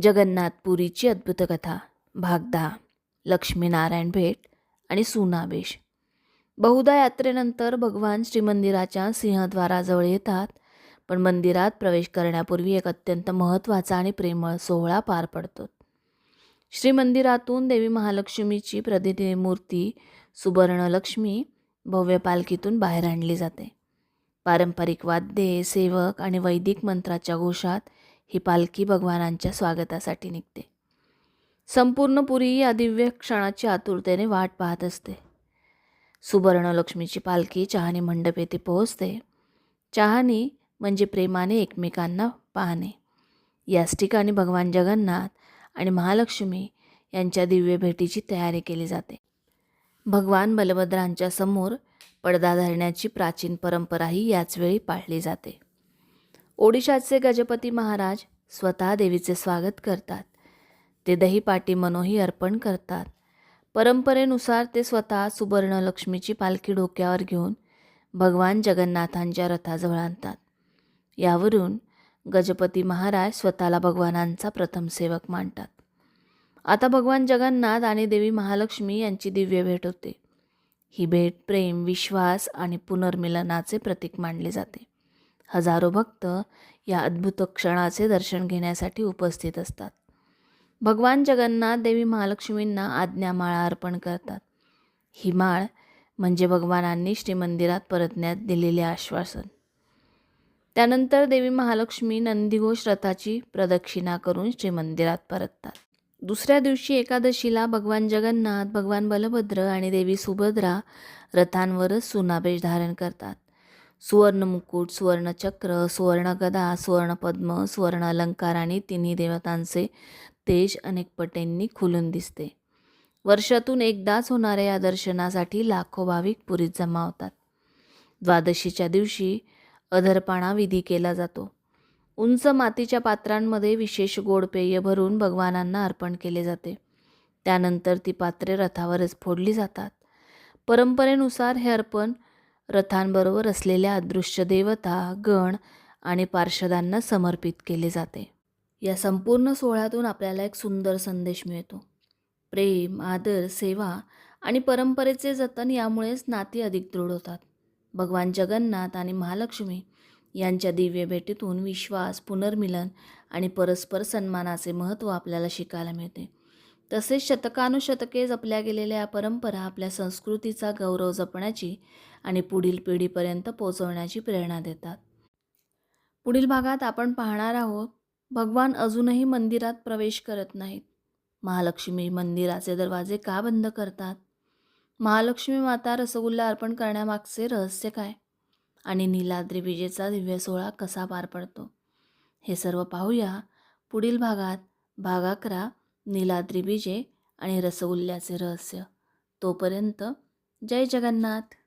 जगन्नाथपुरीची अद्भुत कथा भाग 10 लक्ष्मीनारायण भेट आणि सुनावेश. बहुधा यात्रेनंतर भगवान श्रीमंदिराच्या सिंहद्वाराजवळ येतात, पण मंदिरात प्रवेश करण्यापूर्वी एक अत्यंत महत्त्वाचा आणि प्रेमळ सोहळा पार पडतो. श्रीमंदिरातून देवी महालक्ष्मीची प्रतिनिधी मूर्ती सुवर्णलक्ष्मी भव्य पालखीतून बाहेर आणली जाते. पारंपरिक वाद्ये, सेवक आणि वैदिक मंत्राच्या घोषात ही पालखी भगवानांच्या स्वागतासाठी निघते. संपूर्ण पुरी या दिव्य क्षणाची आतुरतेने वाट पाहत असते. सुवर्णलक्ष्मीची पालखी चहानी मंडप येथे पोहोचते. चहानी म्हणजे प्रेमाने एकमेकांना पाहणे. याच ठिकाणी भगवान जगन्नाथ आणि महालक्ष्मी यांच्या दिव्य भेटीची तयारी केली जाते. भगवान बलभद्रांच्या समोर पडदा धरण्याची प्राचीन परंपराही याच वेळी पाळली जाते. ओडिशाचे गजपती महाराज स्वतः देवीचे स्वागत करतात. ते दहीपाटी मनोही अर्पण करतात. परंपरेनुसार ते स्वतः सुवर्णलक्ष्मीची पालखी डोक्यावर घेऊन भगवान जगन्नाथांच्या रथाजवळ आणतात. यावरून गजपती महाराज स्वतःला भगवानांचा प्रथम सेवक मानतात. आता भगवान जगन्नाथ आणि देवी महालक्ष्मी यांची दिव्य भेट होते. ही भेट प्रेम, विश्वास आणि पुनर्मिलनाचे प्रतीक मानले जाते. हजारो भक्त या अद्भुत क्षणाचे दर्शन घेण्यासाठी उपस्थित असतात. भगवान जगन्नाथ देवी महालक्ष्मींना आज्ञामाळा अर्पण करतात. ही माळ म्हणजे भगवानांनी श्रीमंदिरात परतण्यात दिलेले आश्वासन. त्यानंतर देवी महालक्ष्मी नंदीघोष रथाची प्रदक्षिणा करून श्रीमंदिरात परततात. दुसऱ्या दिवशी एकादशीला भगवान जगन्नाथ, भगवान बलभद्र आणि देवी सुभद्रा रथांवरच सुनावेश धारण करतात. सुवर्ण मुकुट, सुवर्ण चक्र, सुवर्ण गदा, सुवर्ण पद्म, सुवर्ण अलंकाराने तिन्ही देवतांचे तेज अनेक पटींनी खुलून दिसते. वर्षातून एकदाच होणाऱ्या या दर्शनासाठी लाखो भाविक पुरीत जमा होतात. द्वादशीच्या दिवशी अधरपाणा विधी केला जातो. उंच मातीच्या पात्रांमध्ये विशेष गोड पेय भरून भगवानांना अर्पण केले जाते. त्यानंतर ती पात्रे रथावरच फोडली जातात. परंपरेनुसार हे अर्पण रथांबरोबर असलेल्या अदृश्य देवता, गण आणि पार्षदांना समर्पित केले जाते. या संपूर्ण सोहळ्यातून आपल्याला एक सुंदर संदेश मिळतो. प्रेम, आदर, सेवा आणि परंपरेचे जतन यामुळेच नाती अधिक दृढ होतात. भगवान जगन्नाथ आणि महालक्ष्मी यांच्या दिव्य भेटीतून विश्वास, पुनर्मिलन आणि परस्पर सन्मानाचे महत्त्व आपल्याला शिकायला मिळते. तसेच शतकानुशतके जपल्या गेलेल्या या परंपरा आपल्या संस्कृतीचा गौरव जपण्याची आणि पुढील पिढीपर्यंत पोहोचवण्याची प्रेरणा देतात. पुढील भागात आपण पाहणार आहोत, भगवान अजूनही मंदिरात प्रवेश करत नाहीत. महालक्ष्मी मंदिराचे दरवाजे का बंद करतात? महालक्ष्मी माता रसगुल्ला अर्पण करण्यामागचे रहस्य काय? आणि नीलाद्री विजेचा दिव्य सोहळा कसा पार पडतो? हे सर्व पाहूया पुढील भागात. भाग 11 नीलाद्री विजे आणि रसगुल्ल्याचे रहस्य. तोपर्यंत जय जगन्नाथ.